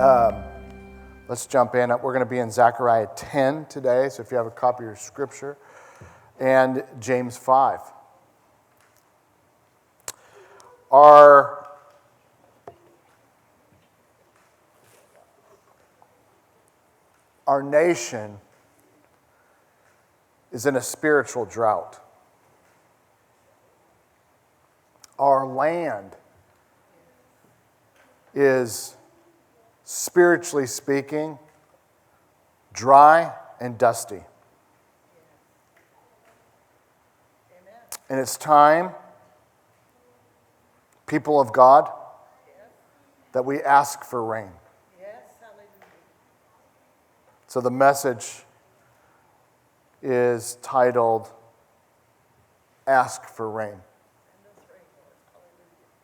Let's jump in. We're going to be in Zechariah 10 today, so if you have a copy of your scripture, and James 5. Our nation is in a spiritual drought. Our land is, spiritually speaking, dry and dusty. And it's time, people of God, that we ask for rain. So the message is titled, Ask for Rain.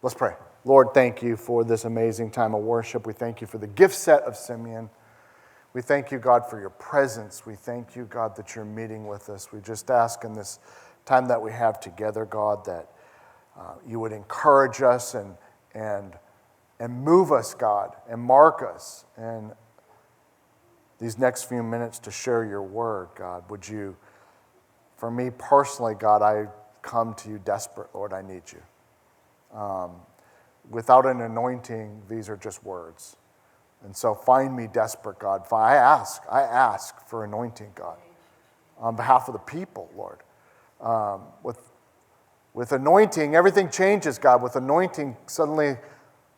Let's pray. Lord, thank you for this amazing time of worship. We thank you for the gift set of Simeon. We thank you, God, for your presence. We thank you, God, that you're meeting with us. We just ask in this time that we have together, God, that you would encourage us and move us, God, and mark us. And these next few minutes to share your word, God, would you, for me personally, God, I come to you desperate, Lord, I need you. Without an anointing, these are just words. And so find me desperate, God. I ask for anointing, God, on behalf of the people, Lord. With anointing, everything changes, God. With anointing, suddenly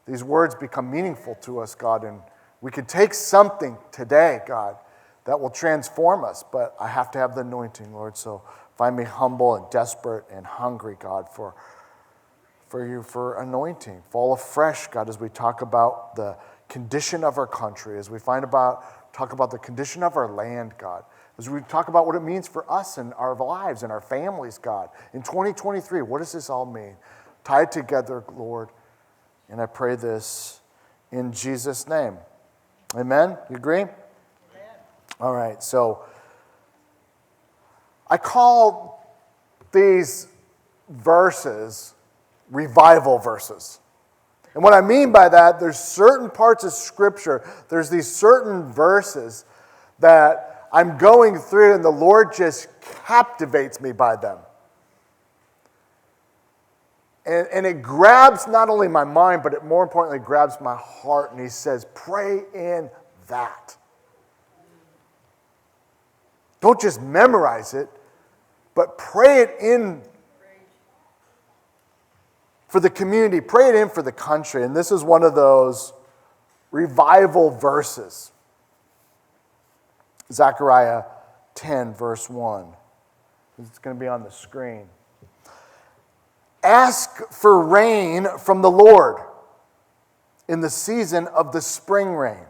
these words become meaningful to us, God, and we can take something today, God, that will transform us, but I have to have the anointing, Lord. So find me humble and desperate and hungry, God, for anointing. Fall afresh, God, as we talk about the condition of our country, as we talk about the condition of our land, God, as we talk about what it means for us and our lives and our families, God. In 2023, what does this all mean? Tie it together, Lord, and I pray this in Jesus' name. Amen? You agree? Amen. All right, so I call these verses revival verses. And what I mean by that, there's certain parts of Scripture, there's these certain verses that I'm going through and the Lord just captivates me by them. And it grabs not only my mind, but it more importantly grabs my heart. And he says, pray in that. Don't just memorize it, but pray it in for the community. Pray it in for the country. And this is one of those revival verses. Zechariah 10, verse 1. It's going to be on the screen. Ask for rain from the Lord in the season of the spring rain.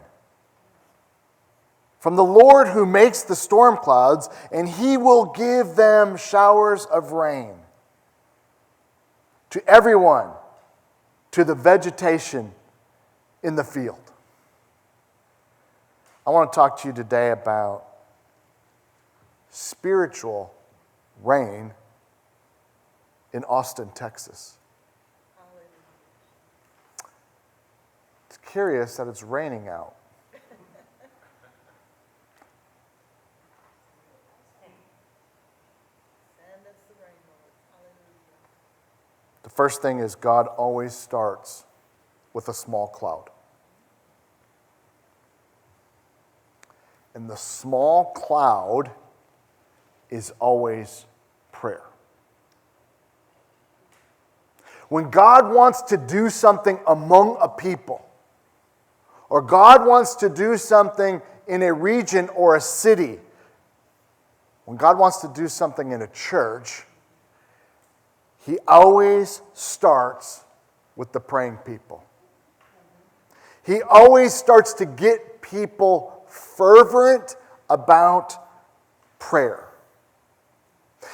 From the Lord who makes the storm clouds, and he will give them showers of rain. To everyone, to the vegetation in the field. I want to talk to you today about spiritual rain in Austin, Texas. It's curious that it's raining out. The first thing is God always starts with a small cloud. And the small cloud is always prayer. When God wants to do something among a people, or God wants to do something in a region or a city, when God wants to do something in a church, he always starts with the praying people. He always starts to get people fervent about prayer.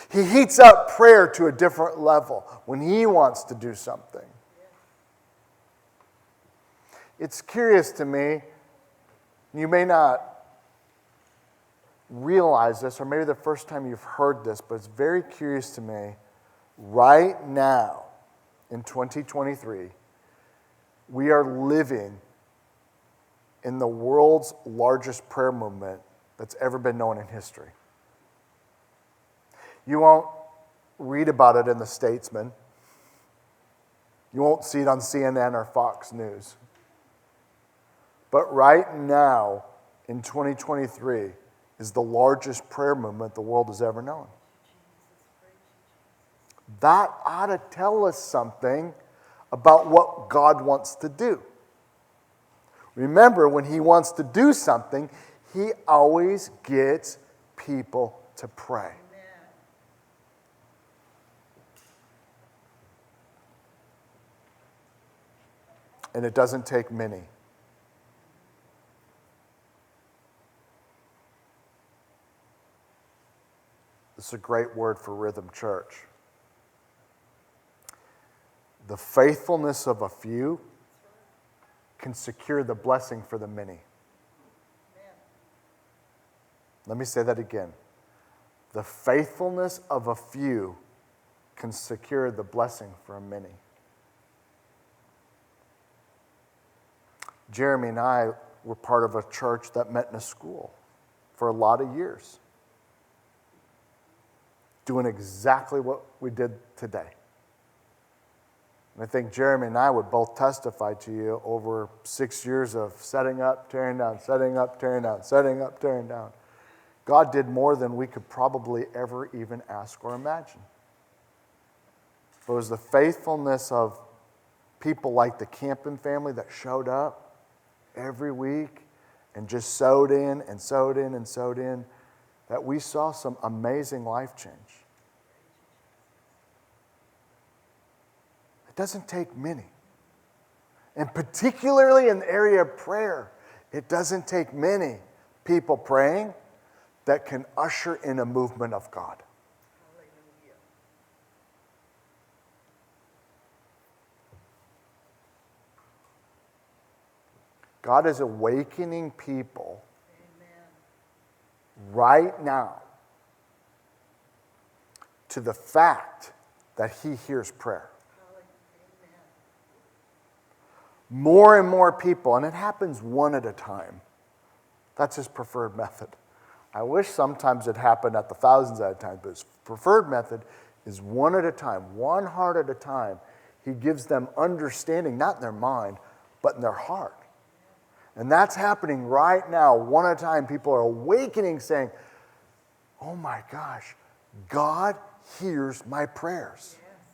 He heats up prayer to a different level when he wants to do something. It's curious to me, you may not realize this, or maybe the first time you've heard this, but it's very curious to me. Right now, in 2023, we are living in the world's largest prayer movement that's ever been known in history. You won't read about it in the Statesman. You won't see it on CNN or Fox News. But right now, in 2023, is the largest prayer movement the world has ever known. That ought to tell us something about what God wants to do. Remember, when he wants to do something, he always gets people to pray. And it doesn't take many. This is a great word for Rhythm Church. The faithfulness of a few can secure the blessing for the many. Let me say that again. The faithfulness of a few can secure the blessing for many. Jeremy and I were part of a church that met in a school for a lot of years, doing exactly what we did today. And I think Jeremy and I would both testify to you over 6 years of setting up, tearing down, setting up, tearing down, setting up, tearing down. God did more than we could probably ever even ask or imagine. It was the faithfulness of people like the Campen family that showed up every week and just sowed in and sowed in and sowed in, that we saw some amazing life change. It doesn't take many. And particularly in the area of prayer, it doesn't take many people praying that can usher in a movement of God. God is awakening people right now to the fact that he hears prayer. More and more people, and it happens one at a time. That's his preferred method. I wish sometimes it happened at the thousands at a time, but his preferred method is one at a time, one heart at a time. He gives them understanding, not in their mind, but in their heart. And that's happening right now, one at a time. People are awakening, saying, oh my gosh, God hears my prayers. Yes.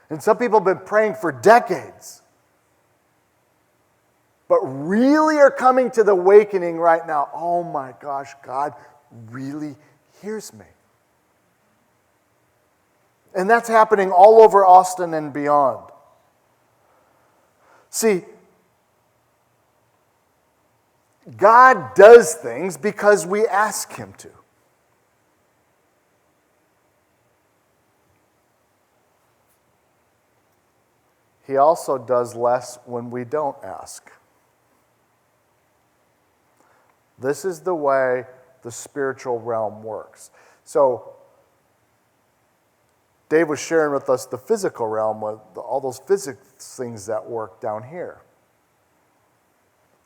And some people have been praying for decades, but really are coming to the awakening right now. Oh my gosh, God really hears me. And that's happening all over Austin and beyond. See, God does things because we ask him to. He also does less when we don't ask. This is the way the spiritual realm works. So, Dave was sharing with us the physical realm with all those physics things that work down here.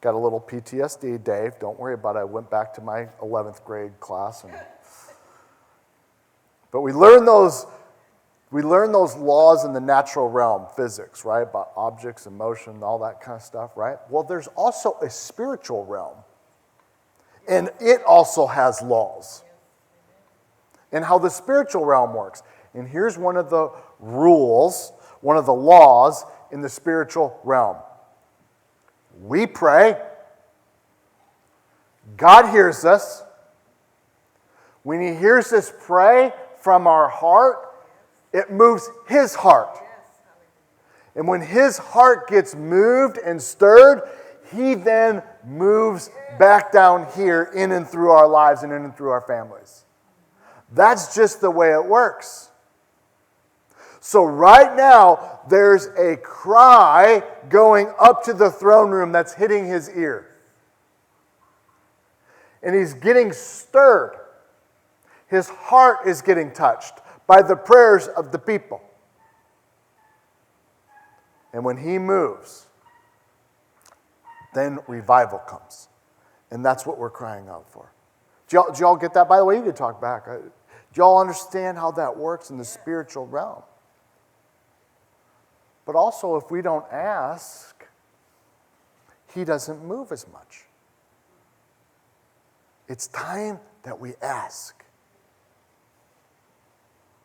Got a little PTSD, Dave. Don't worry about it. I went back to my 11th grade class. But we learn those laws in the natural realm, physics, right? About objects and motion and all that kind of stuff, right? Well, there's also a spiritual realm. And it also has laws. And how the spiritual realm works. And here's one of the rules, one of the laws in the spiritual realm. We pray. God hears us. When he hears us pray from our heart, it moves his heart. And when his heart gets moved and stirred, he then moves back down here in and through our lives and in and through our families. That's just the way it works. So right now, there's a cry going up to the throne room that's hitting his ear. And he's getting stirred. His heart is getting touched by the prayers of the people. And when he moves, then revival comes. And that's what we're crying out for. Do y'all get that? By the way, you can talk back. Do y'all understand how that works in the spiritual realm? But also, if we don't ask, he doesn't move as much. It's time that we ask.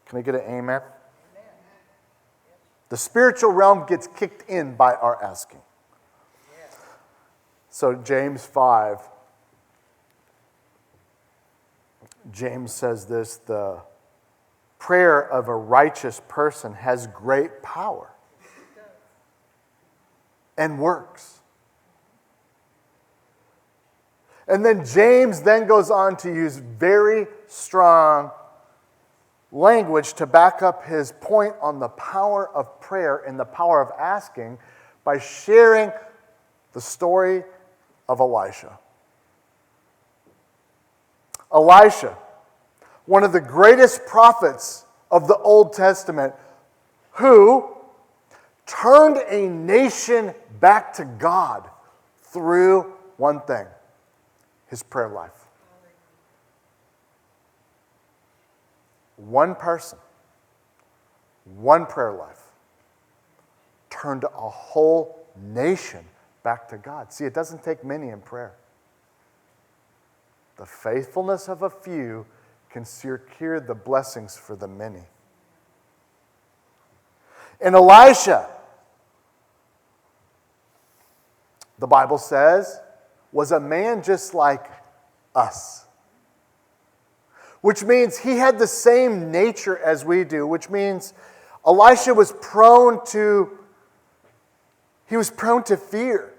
Can I get an amen? The spiritual realm gets kicked in by our asking. So James 5, James says this, the prayer of a righteous person has great power and works. And then James then goes on to use very strong language to back up his point on the power of prayer and the power of asking by sharing the story of Elisha. Elisha, one of the greatest prophets of the Old Testament, who turned a nation back to God through one thing, his prayer life. One person, one prayer life, turned a whole nation back to God. See, it doesn't take many in prayer. The faithfulness of a few can secure the blessings for the many. And Elisha, the Bible says, was a man just like us. Which means he had the same nature as we do, which means Elisha was prone to fear.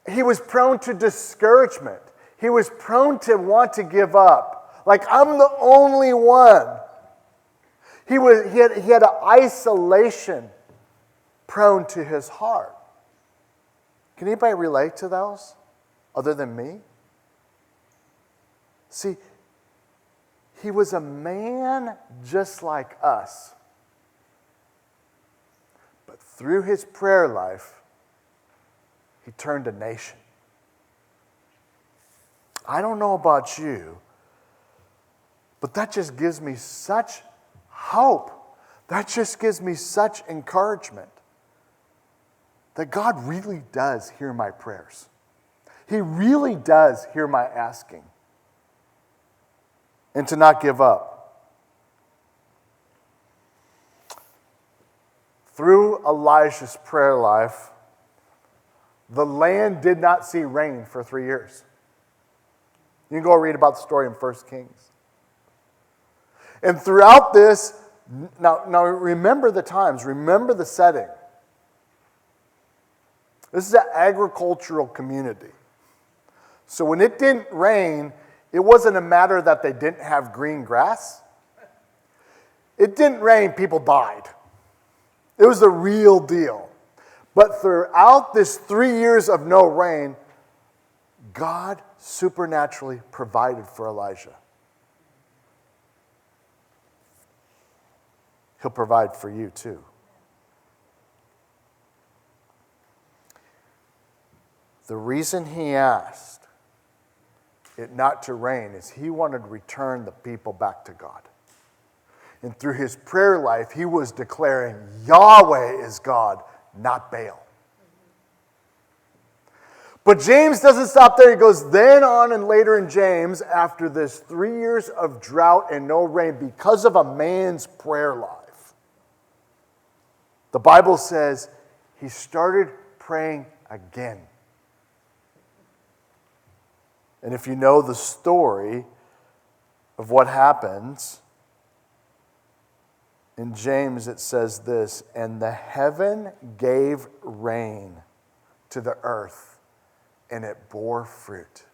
He was prone to discouragement. He was prone to want to give up. Like, I'm the only one. He had an isolation prone to his heart. Can anybody relate to those other than me? See, he was a man just like us. But through his prayer life, he turned a nation. I don't know about you, but that just gives me such hope. That just gives me such encouragement that God really does hear my prayers. He really does hear my asking. And to not give up. Through Elijah's prayer life, the land did not see rain for 3 years. You can go read about the story in 1 Kings. And throughout this, now remember the times, remember the setting. This is an agricultural community. So when it didn't rain, it wasn't a matter that they didn't have green grass. It didn't rain, people died. It was the real deal. But throughout this 3 years of no rain, God supernaturally provided for Elijah. He'll provide for you too. The reason he asked it not to rain is he wanted to return the people back to God. And through his prayer life, he was declaring Yahweh is God, not Baal. But James doesn't stop there. He goes then on and later in James, after this 3 years of drought and no rain because of a man's prayer life, the Bible says he started praying again. And if you know the story of what happens, in James it says this, and the heaven gave rain to the earth, and it bore fruit.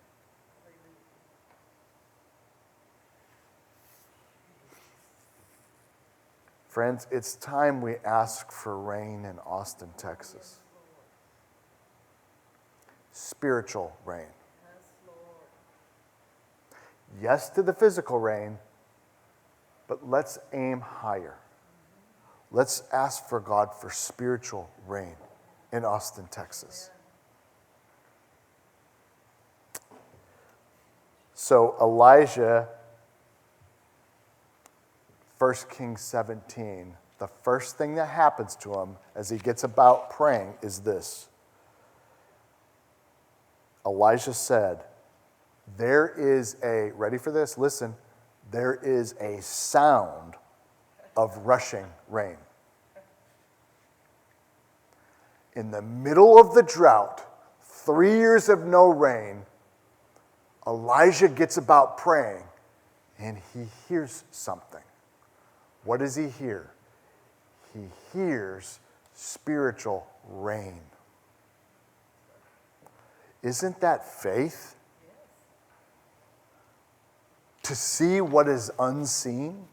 Friends, it's time we ask for rain in Austin, Texas. Spiritual rain. Yes to the physical rain, but let's aim higher. Let's ask for God for spiritual rain in Austin, Texas. So Elijah, 1 Kings 17, the first thing that happens to him as he gets about praying is this. Elijah said, there is a, ready for this? Listen, there is a sound of rushing rain. In the middle of the drought, 3 years of no rain, Elijah gets about praying and he hears something. What does he hear? He hears spiritual rain. Isn't that faith? To see what is unseen?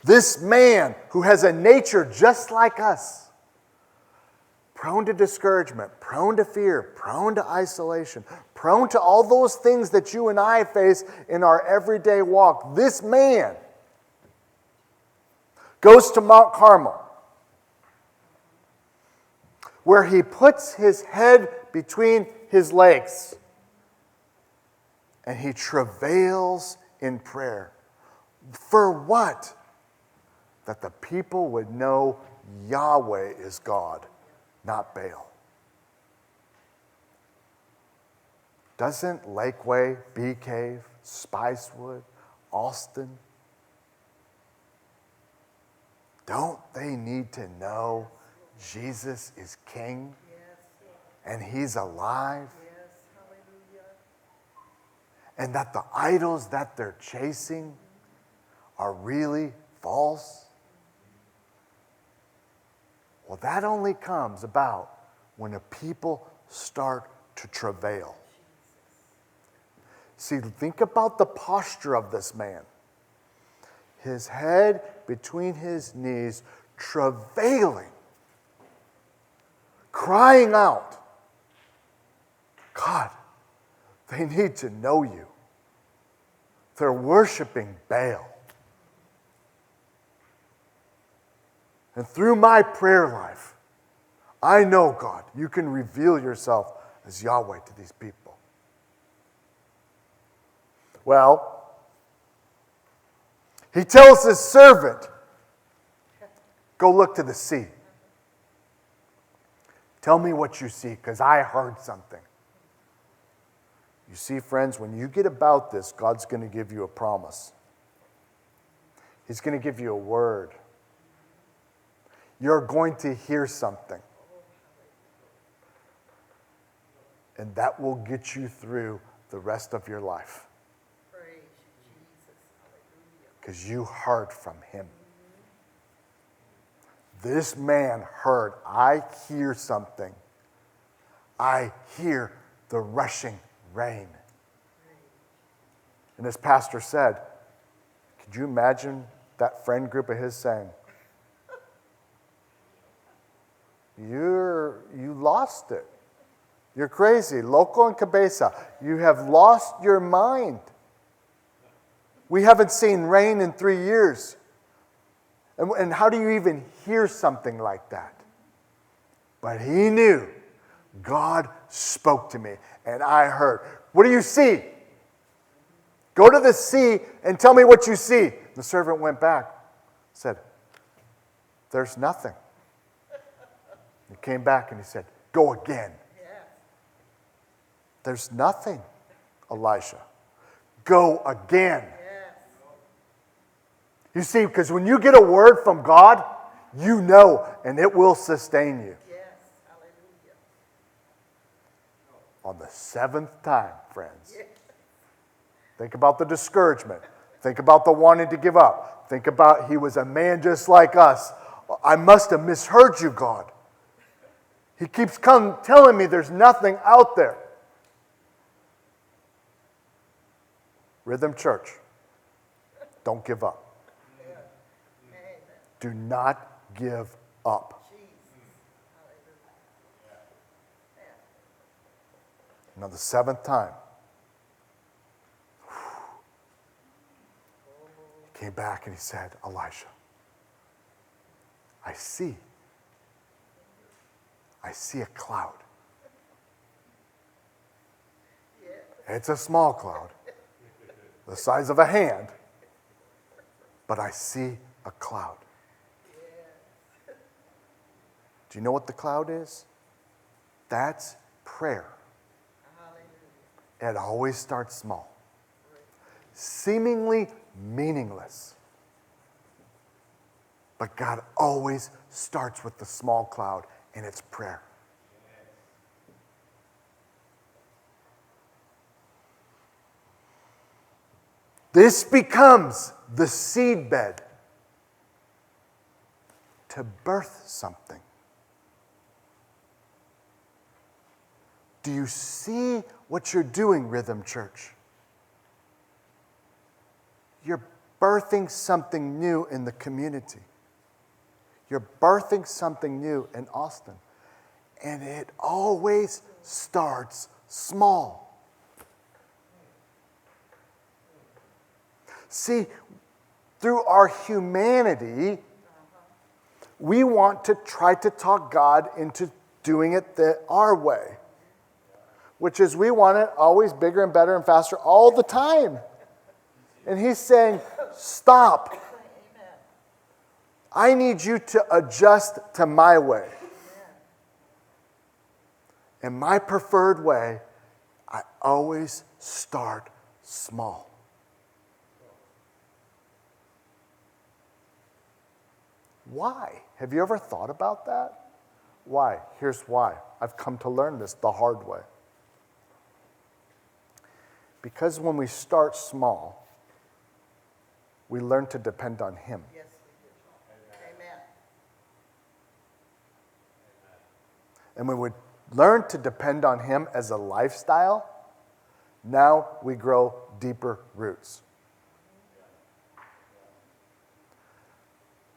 This man who has a nature just like us, prone to discouragement, prone to fear, prone to isolation, prone to all those things that you and I face in our everyday walk. This man goes to Mount Carmel, where he puts his head between his legs and he travails in prayer. For what? That the people would know Yahweh is God, not Baal. Doesn't Lakeway, Bee Cave, Spicewood, Austin, don't they need to know Jesus is King and He's alive? And that the idols that they're chasing are really false? Well, that only comes about when a people start to travail. See, think about the posture of this man. His head between his knees, travailing, crying out, God, they need to know you. They're worshiping Baal. And through my prayer life, I know, God, you can reveal yourself as Yahweh to these people. Well, he tells his servant, go look to the sea. Tell me what you see, because I heard something. You see, friends, when you get about this, God's going to give you a promise. He's going to give you a word. You're going to hear something. And that will get you through the rest of your life. Because you heard from Him. This man heard, I hear something. I hear the rushing rain. And as Pastor said, could you imagine that friend group of his saying, you lost it. You're crazy. Loco and Cabeza, you have lost your mind. We haven't seen rain in 3 years. And how do you even hear something like that? But he knew. God spoke to me, and I heard. What do you see? Go to the sea and tell me what you see. The servant went back, said, there's nothing. He came back and he said, go again. There's nothing, Elisha. Go again. You see, because when you get a word from God, you know, and it will sustain you. On the 7th time, friends. Think about the discouragement. Think about the wanting to give up. Think about he was a man just like us. I must have misheard you, God. He keeps telling me there's nothing out there. Rhythm Church, don't give up. Do not give up. Now the 7th time, he came back and he said, Elisha, I see a cloud. It's a small cloud, the size of a hand, but I see a cloud. Do you know what the cloud is? That's prayer. It always starts small, seemingly meaningless. But God always starts with the small cloud, and it's prayer. This becomes the seedbed to birth something. Do you see what you're doing, Rhythm Church? You're birthing something new in the community. You're birthing something new in Austin. And it always starts small. See, through our humanity, we want to try to talk God into doing it our way, which is we want it always bigger and better and faster all the time. And he's saying, stop. I need you to adjust to my way. And my preferred way, I always start small. Why? Have you ever thought about that? Why? Here's why. I've come to learn this the hard way. Because when we start small, we learn to depend on Him. Yes, we do. Amen. And when we learn to depend on Him as a lifestyle, now we grow deeper roots.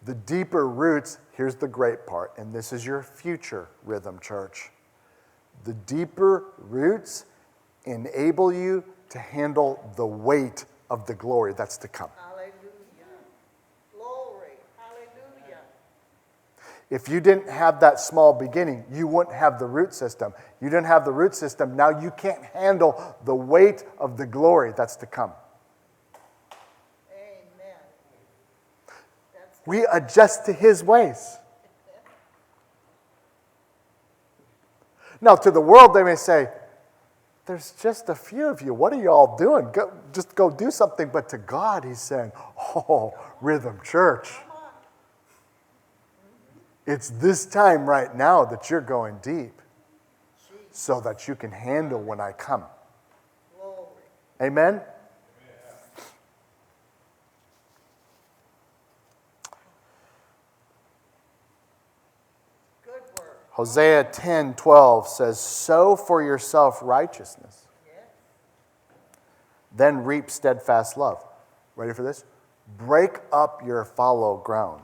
The deeper roots, here's the great part, and this is your future, Rhythm Church. The deeper roots enable you to handle the weight of the glory that's to come. Hallelujah. Glory. Hallelujah. If you didn't have that small beginning, you wouldn't have the root system. You didn't have the root system, now you can't handle the weight of the glory that's to come. Amen. We adjust to His ways. Now, to the world, they may say, there's just a few of you. What are you all doing? Just go do something. But to God, He's saying, oh, Rhythm Church. It's this time right now that you're going deep so that you can handle when I come. Glory. Amen? Good word. Hosea 10:12 says, sow for yourself righteousness, then reap steadfast love. Ready for this? Break up your fallow ground,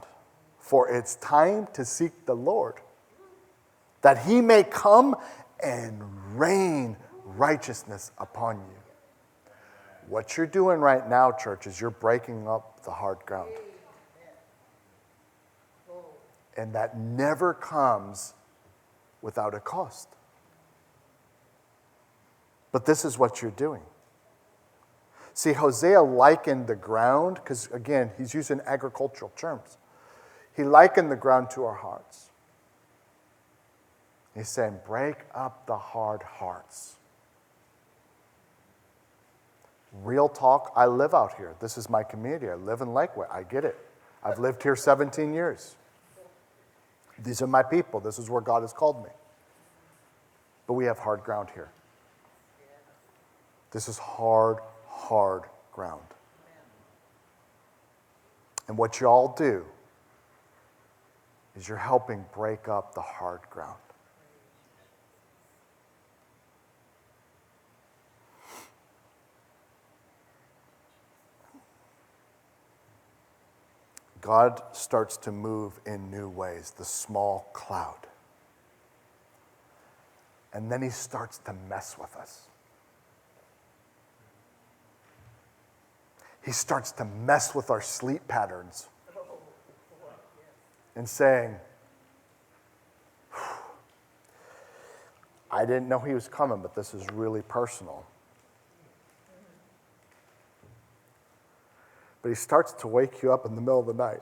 for it's time to seek the Lord, that He may come and rain righteousness upon you. What you're doing right now, church, is you're breaking up the hard ground. And that never comes without a cost. But this is what you're doing. See, Hosea likened the ground, because again, he's using agricultural terms. He likened the ground to our hearts. He's saying, break up the hard hearts. Real talk, I live out here. This is my community. I live in Lakeway. I get it. I've lived here 17 years. These are my people. This is where God has called me. But we have hard ground here. This is hard ground. And what you all do is you're helping break up the hard ground. God starts to move in new ways, the small cloud. And then He starts to mess with us. He starts to mess with our sleep patterns and saying, I didn't know He was coming, but this is really personal. But he starts to wake you up in the middle of the night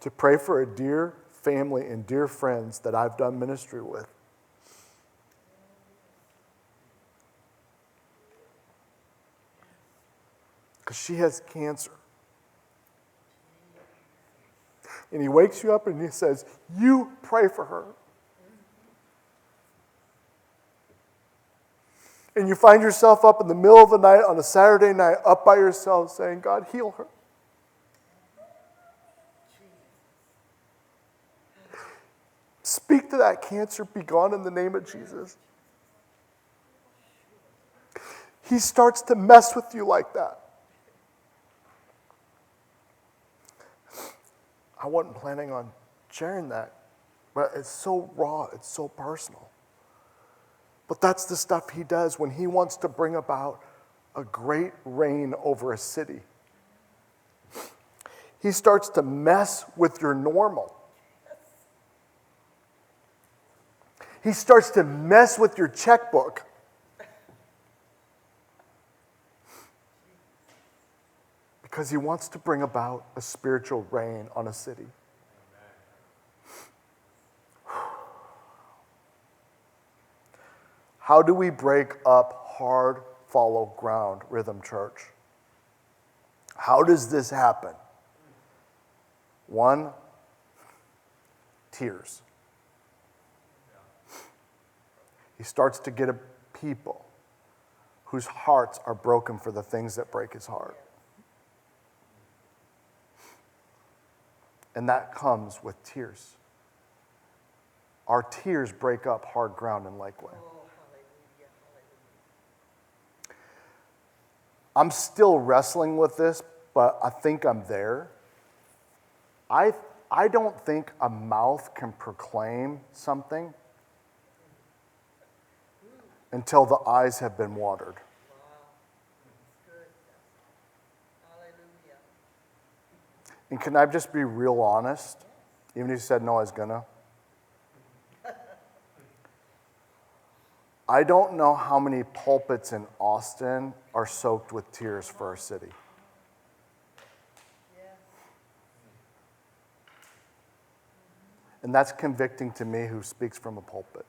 to pray for a dear family and dear friends that I've done ministry with. Because she has cancer. And he wakes you up and he says, you pray for her. And you find yourself up in the middle of the night on a Saturday night, up by yourself saying, God, heal her. Speak to that cancer, be gone in the name of Jesus. He starts to mess with you like that. I wasn't planning on sharing that, but it's so raw, it's so personal. But that's the stuff he does when he wants to bring about a great reign over a city. He starts to mess with your normal. He starts to mess with your checkbook. Because he wants to bring about a spiritual reign on a city. How do we break up hard, fallow ground, Rhythm Church? How does this happen? One, tears. He starts to get a people whose hearts are broken for the things that break his heart. And that comes with tears. Our tears break up hard ground in Lakeway. I'm still wrestling with this, but I think I'm there. I don't think a mouth can proclaim something until the eyes have been watered. And can I just be real honest? Even if you said no, I was gonna. I don't know how many pulpits in Austin are soaked with tears for our city. And that's convicting to me who speaks from a pulpit.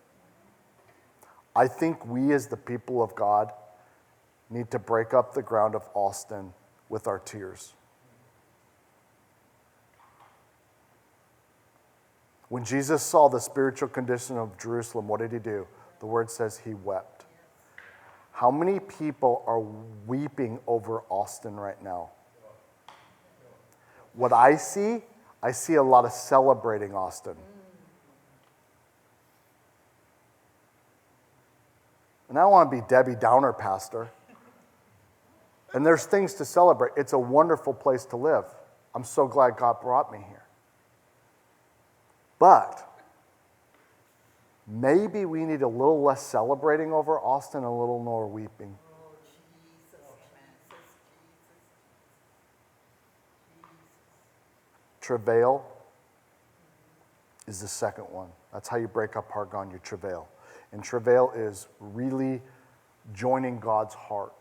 I think we as the people of God need to break up the ground of Austin with our tears. When Jesus saw the spiritual condition of Jerusalem, what did he do? The word says he wept. How many people are weeping over Austin right now? What I see a lot of celebrating Austin. And I don't want to be Debbie Downer pastor. And there's things to celebrate. It's a wonderful place to live. I'm so glad God brought me here. But maybe we need a little less celebrating over Austin, a little more weeping. Travail is the second one. That's how you break up hard ground, you travail. And travail is really joining God's heart.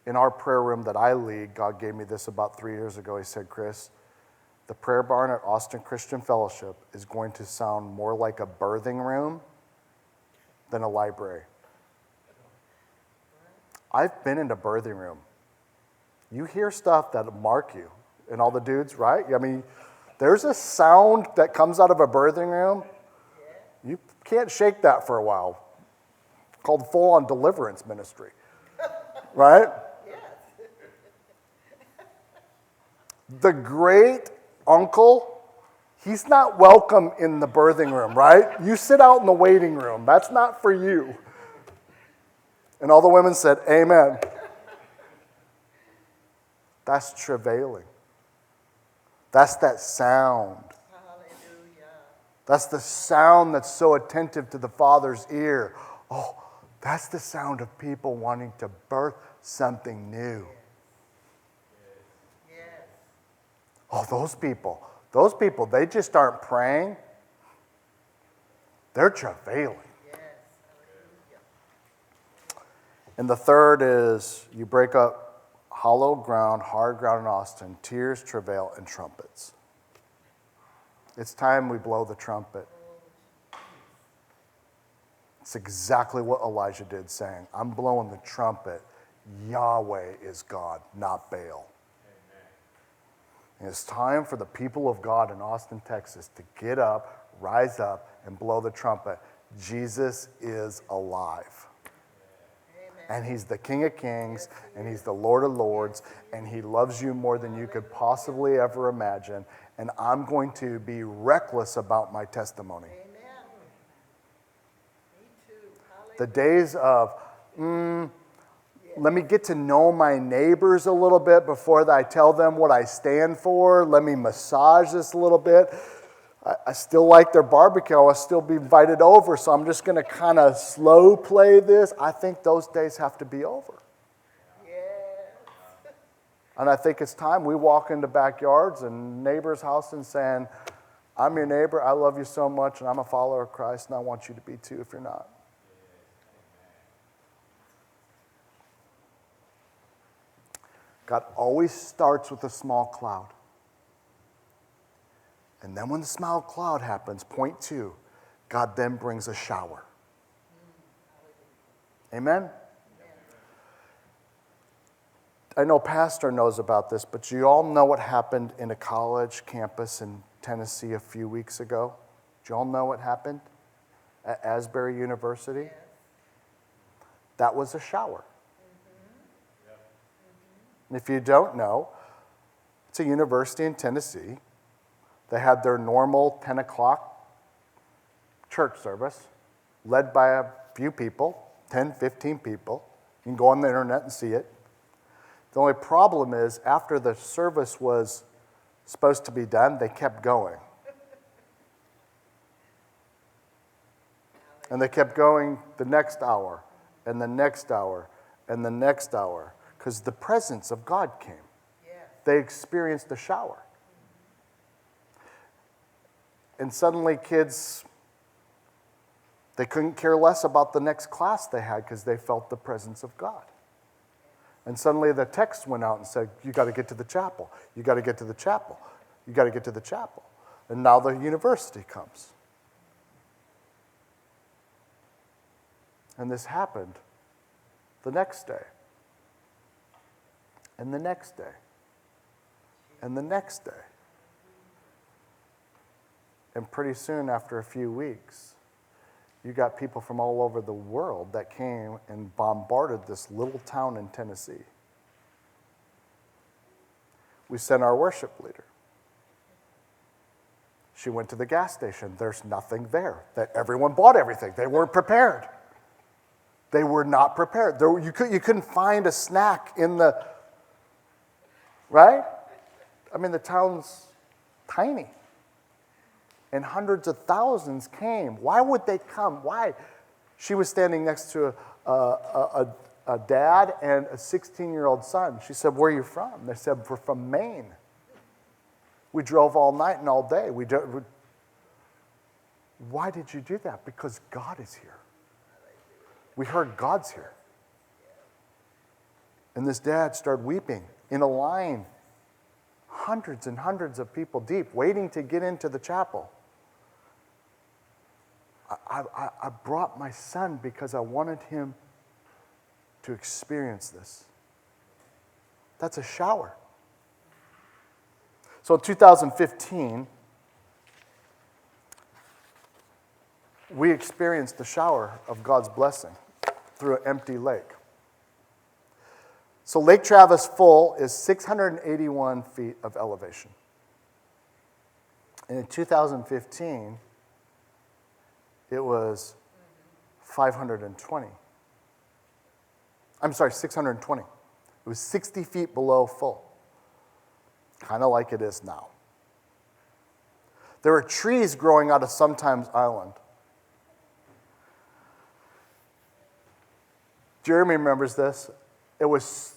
In our prayer room that I lead, God gave me this about 3 years ago. He said, Chris, the prayer barn at Austin Christian Fellowship is going to sound more like a birthing room than a library. I've been in a birthing room. You hear stuff that'll mark you. And all the dudes, right? I mean, there's a sound that comes out of a birthing room. You can't shake that for a while. It's called full-on deliverance ministry. Right? The great uncle, he's not welcome in the birthing room, right? You sit out in the waiting room. That's not for you. And all the women said, amen. That's travailing. That's that sound. Hallelujah. That's the sound that's so attentive to the Father's ear. Oh, that's the sound of people wanting to birth something new. Yes. Oh, those people, they just aren't praying. They're travailing. And the third is you break up hollow ground, hard ground in Austin, tears, travail, and trumpets. It's time we blow the trumpet. It's exactly what Elijah did, saying, I'm blowing the trumpet. Yahweh is God, not Baal. And it's time for the people of God in Austin, Texas to get up, rise up, and blow the trumpet. Jesus is alive. And he's the King of Kings, and he's the Lord of Lords, and he loves you more than you could possibly ever imagine. And I'm going to be reckless about my testimony. Amen. Me too. The days of, let me get to know my neighbors a little bit before I tell them what I stand for. Let me massage this a little bit. I still like their barbecue. I'll still be invited over, so I'm just going to kind of slow play this. I think those days have to be over. Yes. And I think it's time we walk into backyards and neighbors' houses and saying, I'm your neighbor, I love you so much, and I'm a follower of Christ, and I want you to be too if you're not. God always starts with a small cloud. And then when the small cloud happens, point 2, God then brings a shower. Amen? I know Pastor knows about this, but do you all know what happened in a college campus in Tennessee a few weeks ago? Do you all know what happened at Asbury University? That was a shower. And if you don't know, it's a university in Tennessee. They had their normal 10 o'clock church service, led by a few people, 10, 15 people. You can go on the internet and see it. The only problem is, after the service was supposed to be done, they kept going. And they kept going the next hour, and the next hour, and the next hour, because the presence of God came. Yes. They experienced a shower. And suddenly kids, they couldn't care less about the next class they had because they felt the presence of God. And suddenly the text went out and said, you got to get to the chapel. You got to get to the chapel. You got to get to the chapel. And now the university comes. And this happened the next day. And the next day. And the next day. And pretty soon, after a few weeks, you got people from all over the world that came and bombarded this little town in Tennessee. We sent our worship leader. She went to the gas station. There's nothing there. Everyone bought everything. They weren't prepared. They were not prepared. You couldn't find a snack in the, right? I mean, the town's tiny. And hundreds of thousands came. Why would they come? Why? She was standing next to a dad and a 16-year-old son. She said, where are you from? They said, we're from Maine. We drove all night and all day. Why did you do that? Because God is here. We heard God's here. And this dad started weeping in a line, hundreds and hundreds of people deep, waiting to get into the chapel. I brought my son because I wanted him to experience this. That's a shower. So in 2015, we experienced the shower of God's blessing through an empty lake. So Lake Travis full is 681 feet of elevation. And in 2015, it was 520. I'm sorry, 620. It was 60 feet below full. Kind of like it is now. There were trees growing out of Sometimes Island. Jeremy remembers this. It was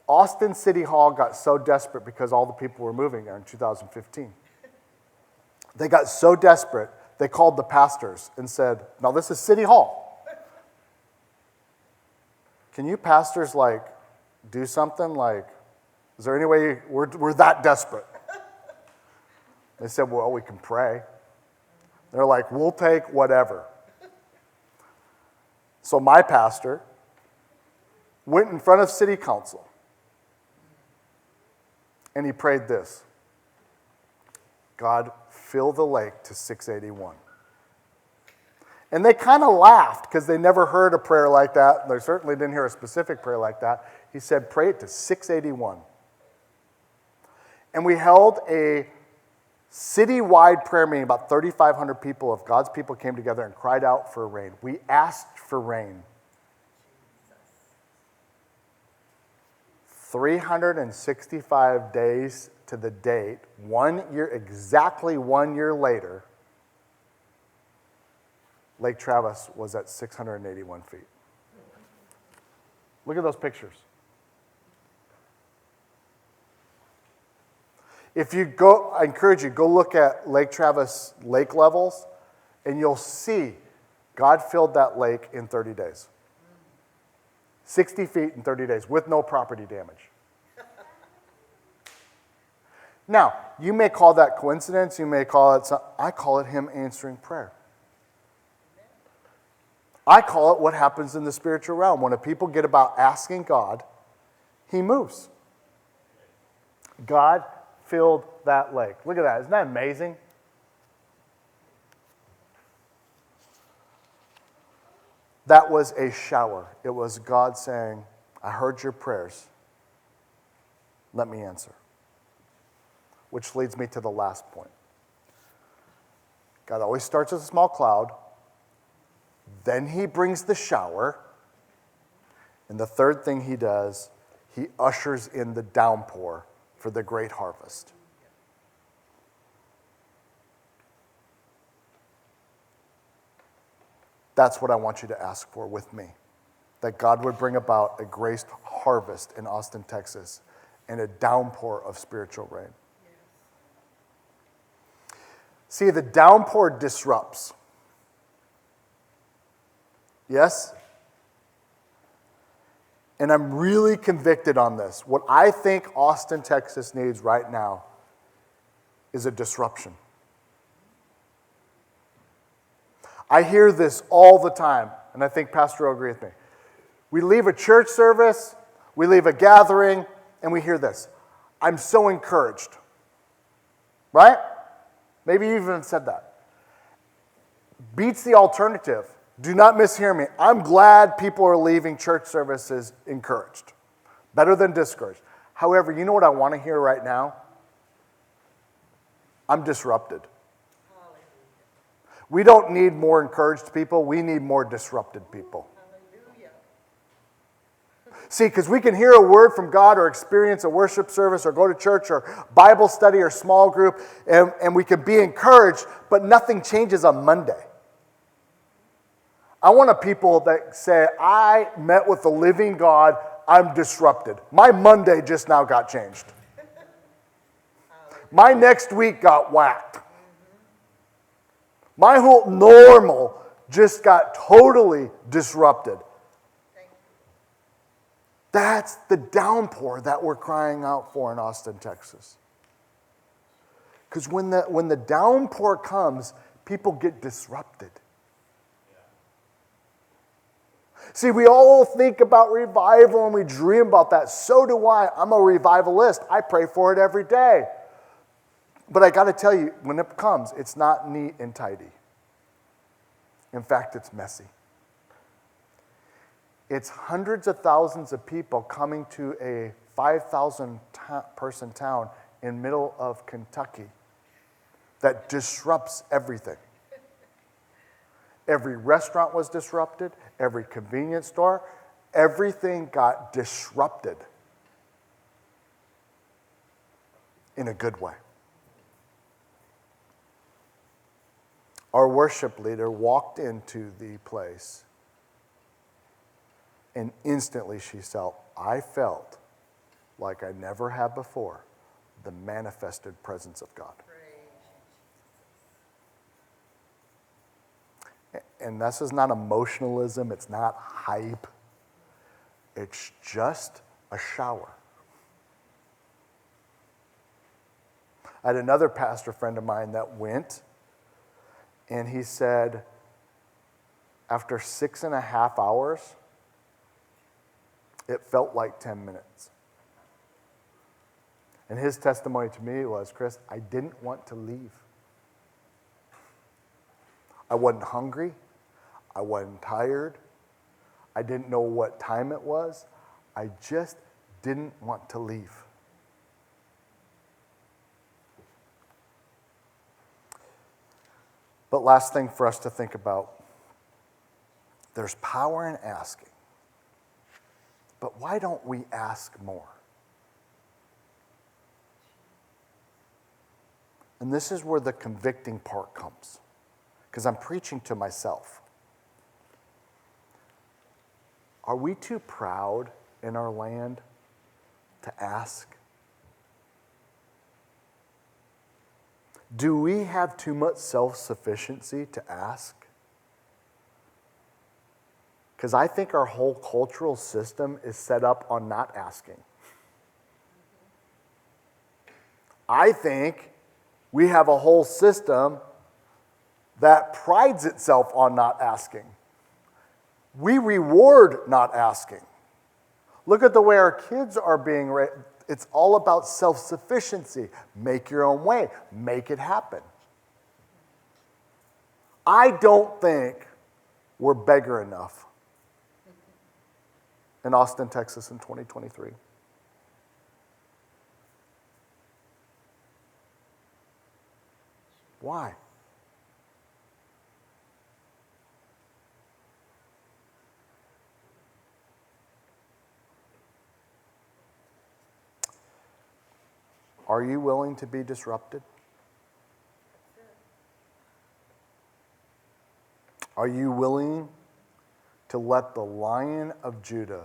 Austin City Hall got so desperate because all the people were moving there in 2015. They got so desperate, they called the pastors and said, now this is City Hall. can you pastors do something? Is there any way we're that desperate? They said, well, we can pray. They're like, we'll take whatever. So my pastor went in front of city council and he prayed this: God, fill the lake to 681. And they kind of laughed because they never heard a prayer like that. They certainly didn't hear a specific prayer like that. He said, pray it to 681. And we held a citywide prayer meeting. About 3,500 people of God's people came together and cried out for rain. We asked for rain. 365 days to the date, 1 year, exactly 1 year later, Lake Travis was at 681 feet. Look at those pictures. If you go, I encourage you, go look at Lake Travis lake levels, and you'll see God filled that lake in 30 days. 60 feet in 30 days with no property damage. Now, you may call that coincidence, you may call it, I call it him answering prayer. I call it what happens in the spiritual realm. When people get about asking God, he moves. God filled that lake. Look at that. Isn't that amazing? That was a shower. It was God saying, I heard your prayers. Let me answer. Which leads me to the last point. God always starts with a small cloud. Then he brings the shower. And the third thing he does, he ushers in the downpour for the great harvest. That's what I want you to ask for with me. That God would bring about a grace harvest in Austin, Texas, and a downpour of spiritual rain. See, the downpour disrupts. Yes? And I'm really convicted on this. What I think Austin, Texas needs right now is a disruption. I hear this all the time, and I think Pastor will agree with me. We leave a church service, we leave a gathering, and we hear this: I'm so encouraged. Right? Maybe you even said that. Beats the alternative. Do not mishear me. I'm glad people are leaving church services encouraged. Better than discouraged. However, you know what I want to hear right now? I'm disrupted. We don't need more encouraged people. We need more disrupted people. See, because we can hear a word from God or experience a worship service or go to church or Bible study or small group, and we can be encouraged, but nothing changes on Monday. I want a people that say, I met with the living God, I'm disrupted. My Monday just now got changed. My next week got whacked. My whole normal just got totally disrupted. That's the downpour that we're crying out for in Austin, Texas. Because when the downpour comes, people get disrupted. See, we all think about revival and we dream about that. So do I. I'm a revivalist. I pray for it every day. But I got to tell you, when it comes, it's not neat and tidy. In fact, it's messy. It's hundreds of thousands of people coming to a 5,000 person town in middle of Kentucky that disrupts everything. Every restaurant was disrupted, every convenience store, everything got disrupted in a good way. Our worship leader walked into the place, and instantly I felt like I never had before, the manifested presence of God. And this is not emotionalism, it's not hype. It's just a shower. I had another pastor friend of mine that went, and he said, after 6.5 hours, it felt like 10 minutes. And his testimony to me was, Chris, I didn't want to leave. I wasn't hungry. I wasn't tired. I didn't know what time it was. I just didn't want to leave. But last thing for us to think about, there's power in asking. But why don't we ask more? And this is where the convicting part comes, because I'm preaching to myself. Are we too proud in our land to ask? Do we have too much self-sufficiency to ask? Because I think our whole cultural system is set up on not asking. I think we have a whole system that prides itself on not asking. We reward not asking. Look at the way our kids are being raised. It's all about self-sufficiency. Make your own way. Make it happen. I don't think we're beggar enough in Austin, Texas in 2023. Why? Are you willing to be disrupted? Are you willing to let the Lion of Judah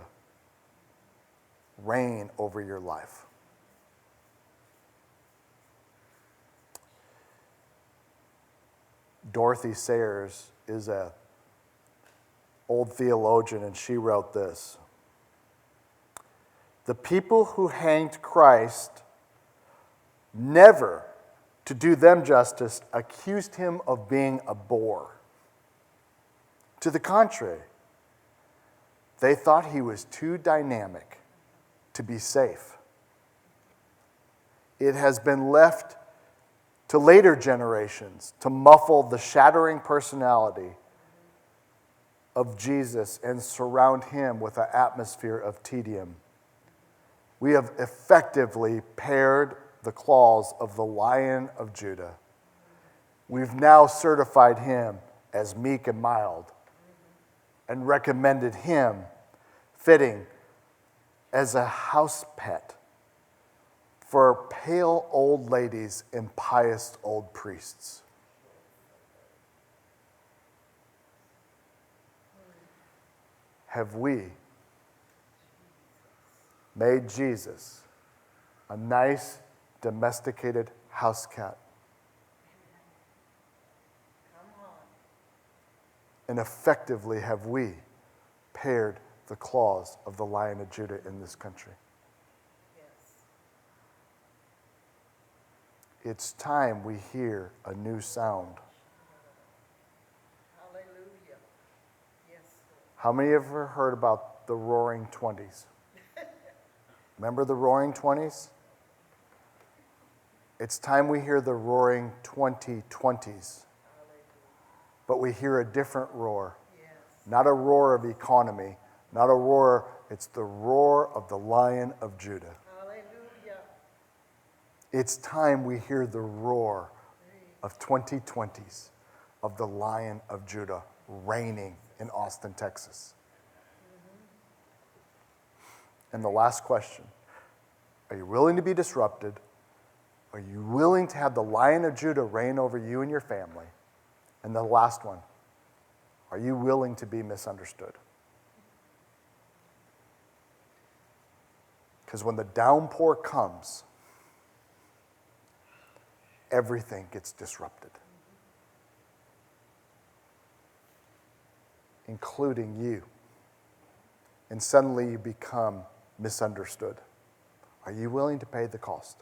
reign over your life? Dorothy Sayers is an old theologian, and she wrote this: the people who hanged Christ never, to do them justice, accused him of being a bore. To the contrary, they thought he was too dynamic to be safe. It has been left to later generations to muffle the shattering personality of Jesus and surround him with an atmosphere of tedium. We have effectively paired the claws of the Lion of Judah. We've now certified him as meek and mild and recommended him fitting as a house pet for pale old ladies and pious old priests. Have we made Jesus a nice, domesticated house cat? And effectively have we paired the claws of the Lion of Judah in this country? It's time we hear a new sound. Hallelujah. Yes. How many have ever heard about the Roaring Twenties? Remember the Roaring Twenties? It's time we hear the Roaring 2020s. But we hear a different roar. Yes. Not a roar of economy, not a roar, it's the roar of the Lion of Judah. Hallelujah. It's time we hear the roar of 2020s, of the Lion of Judah reigning in Austin, Texas. And the last question, are you willing to be disrupted? Are you willing to have the Lion of Judah reign over you and your family? And the last one, are you willing to be misunderstood? Because when the downpour comes, everything gets disrupted, including you and suddenly you become misunderstood. Are you willing to pay the cost?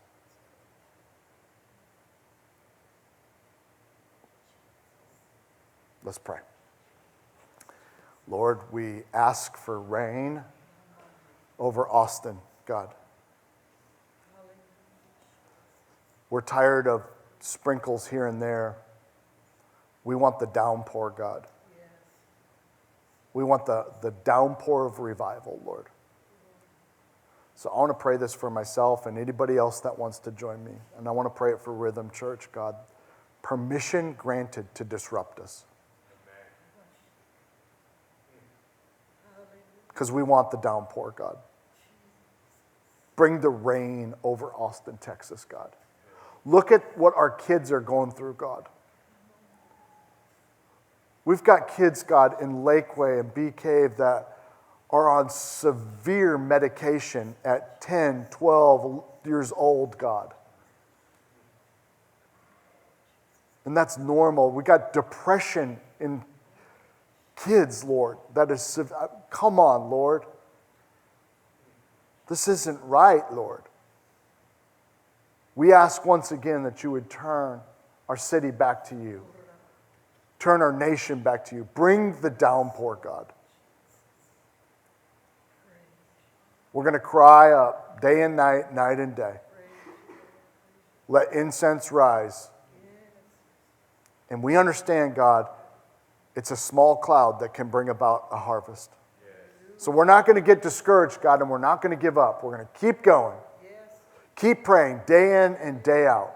Let's pray. Lord, we ask for rain over Austin, God. We're tired of sprinkles here and there. We want the downpour, God. We want the downpour of revival, Lord. So I want to pray this for myself and anybody else that wants to join me. And I want to pray it for Rhythm Church, God. Permission granted to disrupt us. Because we want the downpour, God. Bring the rain over Austin, Texas, God. Look at what our kids are going through, God. We've got kids, God, in Lakeway and Bee Cave that are on severe medication at 10, 12 years old, God. And that's normal. We got depression in kids, Lord. That is, come on, Lord. This isn't right, Lord. We ask once again that you would turn our city back to you. Turn our nation back to you. Bring the downpour, God. We're going to cry up day and night, night and day. Let incense rise. And we understand, God, it's a small cloud that can bring about a harvest. So we're not going to get discouraged, God, and we're not going to give up. We're going to keep going. Keep praying day in and day out.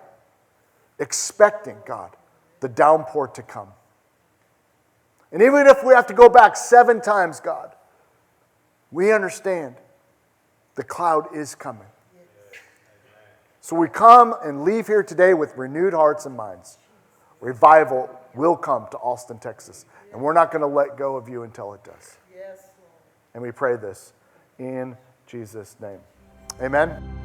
Expecting, God, the downpour to come. And even if we have to go back 7 times, God, we understand the cloud is coming. So we come and leave here today with renewed hearts and minds. Revival will come to Austin, Texas. And we're not going to let go of you until it does. And we pray this in Jesus' name. Amen.